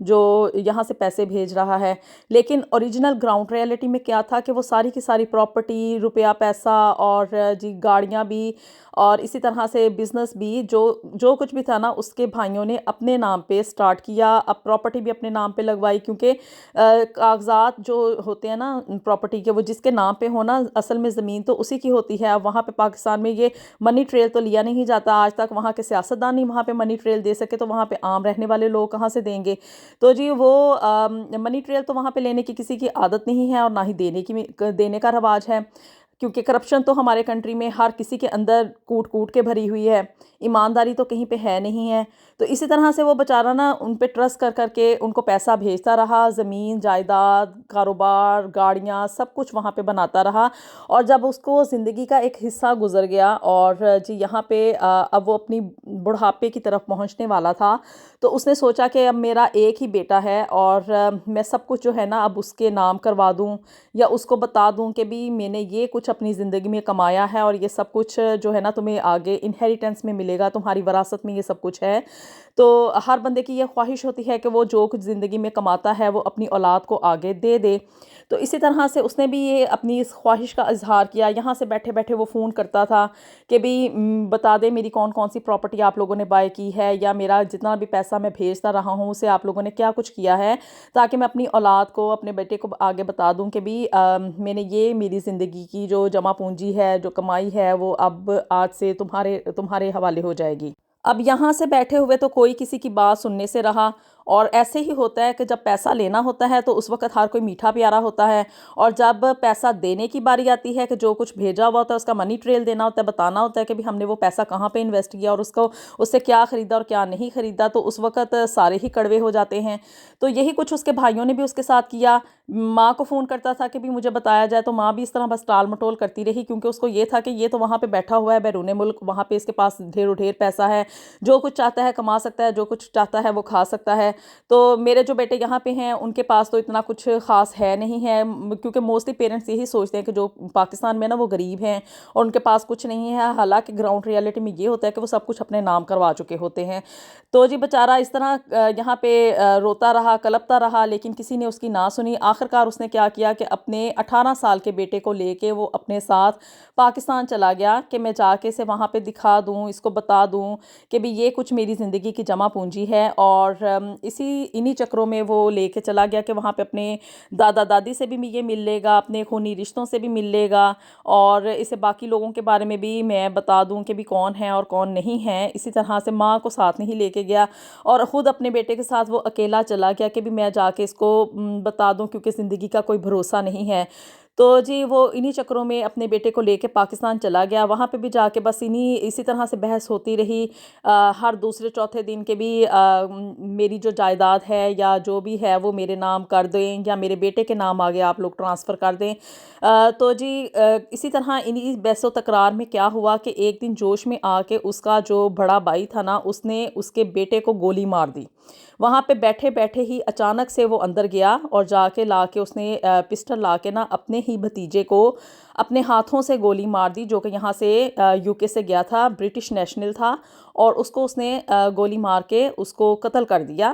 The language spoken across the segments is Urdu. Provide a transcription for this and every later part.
جو یہاں سے پیسے بھیج رہا ہے، لیکن اوریجنل گراؤنڈ ریئلٹی میں کیا تھا کہ وہ ساری کی ساری پراپرٹی، روپیہ پیسہ اور جی گاڑیاں بھی اور اسی طرح سے بزنس بھی جو کچھ بھی تھا نا، اس کے بھائیوں نے اپنے نام پہ سٹارٹ کیا، اب پراپرٹی بھی اپنے نام پہ لگوائی، کیونکہ کاغذات جو ہوتے ہیں نا پراپرٹی کے، وہ جس کے نام پہ ہونا، اصل میں زمین تو اسی کی ہوتی ہے۔ اب وہاں پہ پاکستان میں یہ منی ٹریل تو لیا نہیں جاتا، آج تک وہاں کے سیاستدان نہیں وہاں پہ منی ٹریل دے سکے، تو وہاں پہ عام رہنے والے لوگ کہاں سے دیں گے؟ تو جی وہ منی ٹریل تو وہاں پہ لینے کی کسی کی عادت نہیں ہے، اور نہ ہی دینے کا رواج ہے، کیونکہ کرپشن تو ہمارے کنٹری میں ہر کسی کے اندر کوٹ کوٹ کے بھری ہوئی ہے، ایمانداری تو کہیں پہ ہے نہیں ہے۔ تو اسی طرح سے وہ بیچارہ نا ان پہ ٹرسٹ کر کر کے ان کو پیسہ بھیجتا رہا، زمین جائیداد، کاروبار، گاڑیاں، سب کچھ وہاں پہ بناتا رہا، اور جب اس کو زندگی کا ایک حصہ گزر گیا اور جی یہاں پہ اب وہ اپنی بڑھاپے کی طرف پہنچنے والا تھا، تو اس نے سوچا کہ اب میرا ایک ہی بیٹا ہے، اور میں سب کچھ جو ہے نا اب اس کے نام کروا دوں، یا اس کو بتا دوں کہ بھی میں نے یہ کچھ اپنی زندگی میں کمایا ہے، اور یہ سب کچھ جو ہے نا تمہیں آگے انہیریٹنس میں ملے گا، تمہاری وراثت میں یہ سب کچھ ہے۔ تو ہر بندے کی یہ خواہش ہوتی ہے کہ وہ جو کچھ زندگی میں کماتا ہے وہ اپنی اولاد کو آگے دے دے۔ تو اسی طرح سے اس نے بھی یہ اپنی اس خواہش کا اظہار کیا، یہاں سے بیٹھے بیٹھے وہ فون کرتا تھا کہ بھی بتا دے میری کون کون سی پراپرٹی آپ لوگوں نے بائی کی ہے، یا میرا جتنا بھی پیسہ میں بھیجتا رہا ہوں اسے آپ لوگوں نے کیا کچھ کیا ہے، تاکہ میں اپنی اولاد کو، اپنے بیٹے کو آگے بتا دوں کہ بھی میں نے یہ میری زندگی کی جو جمع پونجی ہے، جو کمائی ہے، وہ اب آج سے تمہارے حوالے ہو جائے گی۔ اب یہاں سے بیٹھے ہوئے تو کوئی کسی کی بات سننے سے رہا، اور ایسے ہی ہوتا ہے کہ جب پیسہ لینا ہوتا ہے تو اس وقت ہر کوئی میٹھا پیارا ہوتا ہے، اور جب پیسہ دینے کی باری آتی ہے کہ جو کچھ بھیجا ہوا ہوتا ہے اس کا منی ٹریل دینا ہوتا ہے، بتانا ہوتا ہے کہ بھی ہم نے وہ پیسہ کہاں پہ انویسٹ کیا اور اس سے کیا خریدا اور کیا نہیں خریدا، تو اس وقت سارے ہی کڑوے ہو جاتے ہیں۔ تو یہی کچھ اس کے بھائیوں نے بھی اس کے ساتھ کیا، ماں کو فون کرتا تھا کہ بھی مجھے بتایا جائے، تو ماں بھی اس طرح بس ٹال مٹول کرتی رہی، کیونکہ اس کو یہ تھا کہ یہ تو وہاں پہ بیٹھا ہوا ہے بیرون ملک، وہاں پہ اس کے پاس ڈھیر و ڈھیر پیسہ ہے، جو کچھ چاہتا ہے کما سکتا ہے، جو کچھ چاہتا ہے وہ کھا سکتا ہے۔ تو میرے جو بیٹے یہاں پہ ہیں ان کے پاس تو اتنا کچھ خاص ہے نہیں ہے، کیونکہ موسٹلی پیرنٹس یہی سوچتے ہیں کہ جو پاکستان میں نا وہ غریب ہیں اور ان کے پاس کچھ نہیں ہے، حالانکہ گراؤنڈ ریئلٹی میں یہ ہوتا ہے کہ وہ سب کچھ اپنے نام کروا چکے ہوتے ہیں۔ تو جی بیچارہ اس طرح یہاں پہ روتا رہا، کلپتا رہا، لیکن کسی نے اس کی نہ سنی۔ آخرکار اس نے کیا کیا کہ اپنے 18 سال کے بیٹے کو لے کے وہ اپنے ساتھ پاکستان چلا گیا کہ میں جا کے اسے وہاں پہ دکھا دوں، اس کو بتا دوں کہ بھی یہ کچھ میری زندگی کی جمع پونجی ہے، اور انہی چکروں میں وہ لے کے چلا گیا کہ وہاں پہ اپنے دادا دادی سے بھی یہ مل لے گا، اپنے خونی رشتوں سے بھی مل لے گا، اور اسے باقی لوگوں کے بارے میں بھی میں بتا دوں کہ بھی کون ہے اور کون نہیں ہے۔ اسی طرح سے ماں کو ساتھ نہیں لے کے گیا، اور خود اپنے بیٹے کے ساتھ وہ اکیلا چلا گیا کہ بھی میں جا کے اس کو بتا دوں، کیونکہ زندگی کا کوئی بھروسہ نہیں ہے۔ تو جی وہ انہی چکروں میں اپنے بیٹے کو لے کے پاکستان چلا گیا، وہاں پہ بھی جا کے بس اسی طرح سے بحث ہوتی رہی، ہر دوسرے چوتھے دن کے بھی میری جو جائیداد ہے یا جو بھی ہے وہ میرے نام کر دیں، یا میرے بیٹے کے نام آگے آپ لوگ ٹرانسفر کر دیں۔ تو جی اسی طرح انہی بحث و تکرار میں کیا ہوا کہ ایک دن جوش میں آ کے اس کا جو بڑا بھائی تھا نا، اس نے اس کے بیٹے کو گولی مار دی۔ وہاں پہ بیٹھے بیٹھے ہی اچانک سے وہ اندر گیا، اور جا کے لا کے اس نے پسٹل لا کے نا اپنے ہی بھتیجے کو اپنے ہاتھوں سے گولی مار دی، جو کہ یہاں سے یو کے سے گیا تھا، برٹش نیشنل تھا، اور اس نے گولی مار کے اس کو قتل کر دیا۔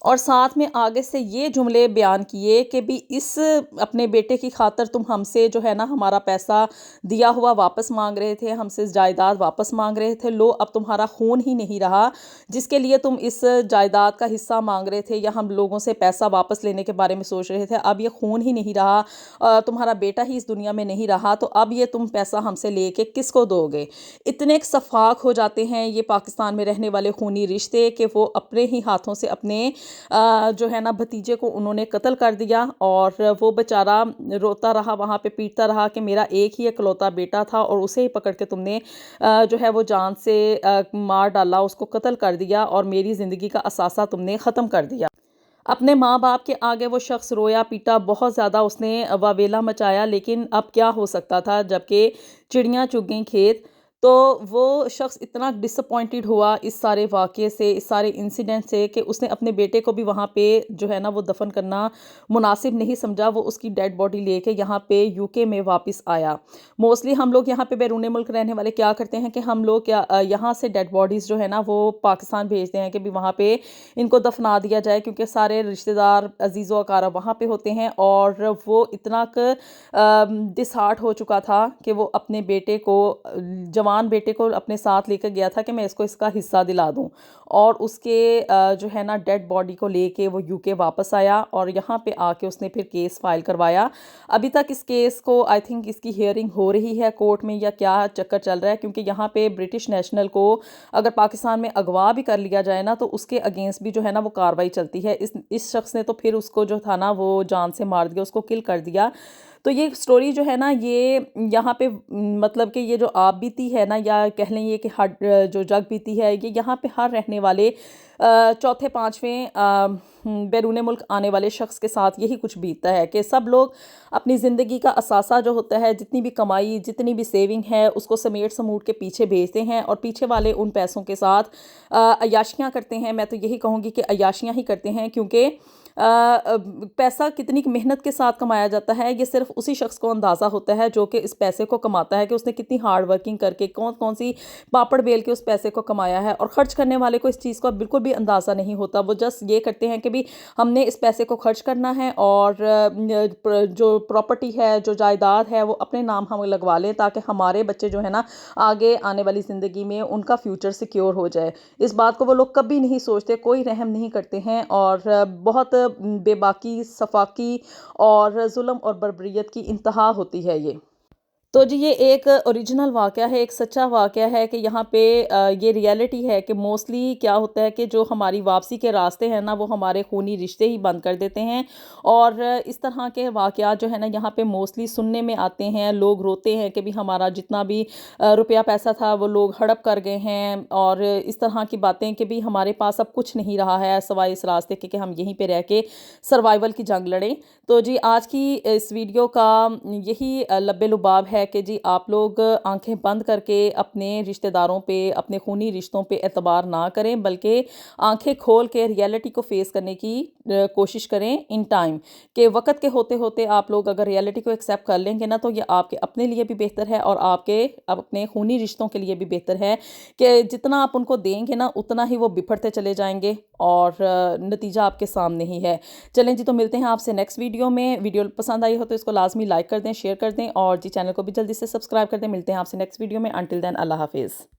اور ساتھ میں آگے سے یہ جملے بیان کیے کہ بھی اس اپنے بیٹے کی خاطر تم ہم سے جو ہے نا ہمارا پیسہ دیا ہوا واپس مانگ رہے تھے، ہم سے جائیداد واپس مانگ رہے تھے، لو اب تمہارا خون ہی نہیں رہا جس کے لیے تم اس جائیداد کا حصہ مانگ رہے تھے، یا ہم لوگوں سے پیسہ واپس لینے کے بارے میں سوچ رہے تھے، اب یہ خون ہی نہیں رہا، تمہارا بیٹا ہی اس دنیا میں نہیں رہا، تو اب یہ تم پیسہ ہم سے لے کے کس کو دو گے؟ اتنے صفاق ہو جاتے ہیں یہ پاکستان میں رہنے والے خونی رشتے کہ وہ اپنے ہی ہاتھوں سے اپنے جو ہے نا بھتیجے کو انہوں نے قتل کر دیا، اور وہ بیچارہ روتا رہا، وہاں پہ پیٹتا رہا کہ میرا ایک ہی اکلوتا بیٹا تھا، اور اسے ہی پکڑ کے تم نے جو ہے وہ جان سے مار ڈالا، اس کو قتل کر دیا، اور میری زندگی کا اثاثہ تم نے ختم کر دیا۔ اپنے ماں باپ کے آگے وہ شخص رویا پیٹا، بہت زیادہ اس نے واویلا مچایا، لیکن اب کیا ہو سکتا تھا جب کہ چڑیاں چگ گئیں کھیت۔ تو وہ شخص اتنا ڈس اپوائنٹڈ ہوا اس سارے واقعے سے، اس سارے انسیڈنٹ سے، کہ اس نے اپنے بیٹے کو بھی وہاں پہ جو ہے نا وہ دفن کرنا مناسب نہیں سمجھا۔ وہ اس کی ڈیڈ باڈی لے کے یہاں پہ یو کے میں واپس آیا۔ موسٹلی ہم لوگ یہاں پہ بیرون ملک رہنے والے کیا کرتے ہیں کہ ہم لوگ یہاں سے ڈیڈ باڈیز جو ہے نا وہ پاکستان بھیجتے ہیں کہ بھی وہاں پہ ان کو دفنا دیا جائے، کیونکہ سارے رشتہ دار عزیز و اقارب وہاں پہ ہوتے ہیں۔ اور وہ اتنا ڈس ہارٹ ہو چکا تھا کہ وہ اپنے بیٹے کو، جوان بیٹے کو اپنے ساتھ لے کر گیا تھا کہ میں اس کو اس کا حصہ دلا دوں، اور اس کے جو ہے نا ڈیڈ باڈی کو لے کے وہ یو کے واپس آیا، اور یہاں پہ آ کے اس نے پھر کیس فائل کروایا۔ ابھی تک اس کیس کو آئی تھنک اس کی ہیئرنگ ہو رہی ہے کورٹ میں، یا کیا چکر چل رہا ہے، کیونکہ یہاں پہ برٹش نیشنل کو اگر پاکستان میں اغوا بھی کر لیا جائے نا تو اس کے اگینسٹ بھی جو ہے نا وہ کاروائی چلتی ہے۔ اس شخص نے تو پھر اس کو جو تھا نا وہ جان سے مار دیا، اس کو کل کر دیا۔ تو یہ سٹوری جو ہے نا یہ یہاں پہ مطلب کہ یہ جو آپ بیتی ہے نا، یا کہہ لیں یہ کہ جو جگ بیتی ہے، یہ یہاں پہ ہر رہنے والے چوتھے پانچویں بیرون ملک آنے والے شخص کے ساتھ یہی کچھ بیتتا ہے، کہ سب لوگ اپنی زندگی کا اثاثہ جو ہوتا ہے، جتنی بھی کمائی، جتنی بھی سیونگ ہے، اس کو سمیٹ سموٹ کے پیچھے بھیجتے ہیں، اور پیچھے والے ان پیسوں کے ساتھ عیاشیاں کرتے ہیں۔ میں تو یہی کہوں گی کہ عیاشیاں ہی کرتے ہیں، کیونکہ پیسہ کتنی محنت کے ساتھ کمایا جاتا ہے یہ صرف اسی شخص کو اندازہ ہوتا ہے جو کہ اس پیسے کو کماتا ہے، کہ اس نے کتنی ہارڈ ورکنگ کر کے کون سی پاپڑ بیل کے اس پیسے کو کمایا ہے۔ اور خرچ کرنے والے کو اس چیز کا بالکل بھی اندازہ نہیں ہوتا، وہ جسٹ یہ کرتے ہیں کہ بھی ہم نے اس پیسے کو خرچ کرنا ہے، اور جو پراپرٹی ہے، جو جائیداد ہے، وہ اپنے نام ہم لگوا لیں، تاکہ ہمارے بچے جو ہے نا آگے آنے والی زندگی میں ان کا فیوچر سیکیور ہو جائے۔ اس بات کو وہ لوگ کبھی نہیں سوچتے، کوئی رحم نہیں کرتے ہیں، اور بہت بے باکی، صفاقی اور ظلم اور بربریت کی انتہا ہوتی ہے یہ۔ تو جی یہ ایک اوریجنل واقعہ ہے، ایک سچا واقعہ ہے، کہ یہاں پہ یہ ریئلٹی ہے کہ موسٹلی کیا ہوتا ہے کہ جو ہماری واپسی کے راستے ہیں نا وہ ہمارے خونی رشتے ہی بند کر دیتے ہیں، اور اس طرح کے واقعات جو ہے نا یہاں پہ موسٹلی سننے میں آتے ہیں۔ لوگ روتے ہیں کہ بھی ہمارا جتنا بھی روپیہ پیسہ تھا وہ لوگ ہڑپ کر گئے ہیں، اور اس طرح کی باتیں کہ بھی ہمارے پاس اب کچھ نہیں رہا ہے سوائے اس راستے کے کہ ہم یہیں پہ رہ کے سروائیول کی جنگ لڑیں۔ تو جی آج کی اس ویڈیو کا یہی لب لباب ہے کہ جی آپ لوگ آنکھیں بند کر کے اپنے رشتہ داروں پہ، اپنے خونی رشتوں پہ اعتبار نہ کریں، بلکہ آنکھیں کھول کے ریئلٹی کو فیس کرنے کی کوشش کریں ان ٹائم، کہ وقت کے ہوتے ہوتے آپ لوگ اگر ریئلٹی کو ایکسیپٹ کر لیں گے نا تو یہ آپ کے اپنے لیے بھی بہتر ہے، اور آپ کے اپنے خونی رشتوں کے لیے بھی بہتر ہے، کہ جتنا آپ ان کو دیں گے نا اتنا ہی وہ بپھرتے چلے جائیں گے، اور نتیجہ آپ کے سامنے ہی ہے۔ چلیں جی، تو ملتے ہیں آپ سے نیکسٹ ویڈیو میں۔ ویڈیو پسند آئی ہو تو اس کو لازمی لائک کر دیں، شیئر کر دیں، اور جی چینل کو بھی جلدی سے سبسکرائب کر دیں۔ ملتے ہیں آپ سے نیکسٹ ویڈیو میں۔ انٹل دین اللہ حافظ۔